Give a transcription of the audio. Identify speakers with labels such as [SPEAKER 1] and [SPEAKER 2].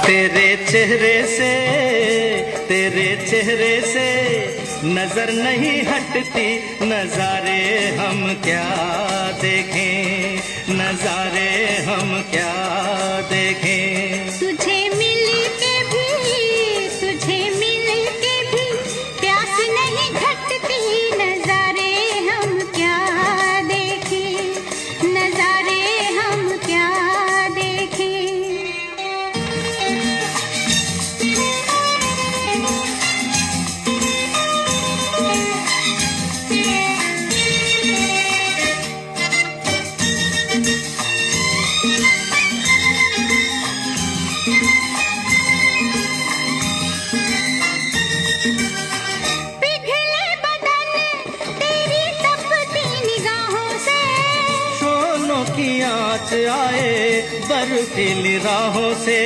[SPEAKER 1] तेरे चेहरे से नजर नहीं हटती, नजारे हम क्या देखें, नजारे हम क्या देखें।
[SPEAKER 2] तुझे मिल के भी प्यास नहीं घटती, नजारे हम क्या देखें, नजारे हम क्या देखें। पिघले बदन तेरी तपती निगाहों से,
[SPEAKER 1] शोलों की आँच आए बर्फीली राहों से।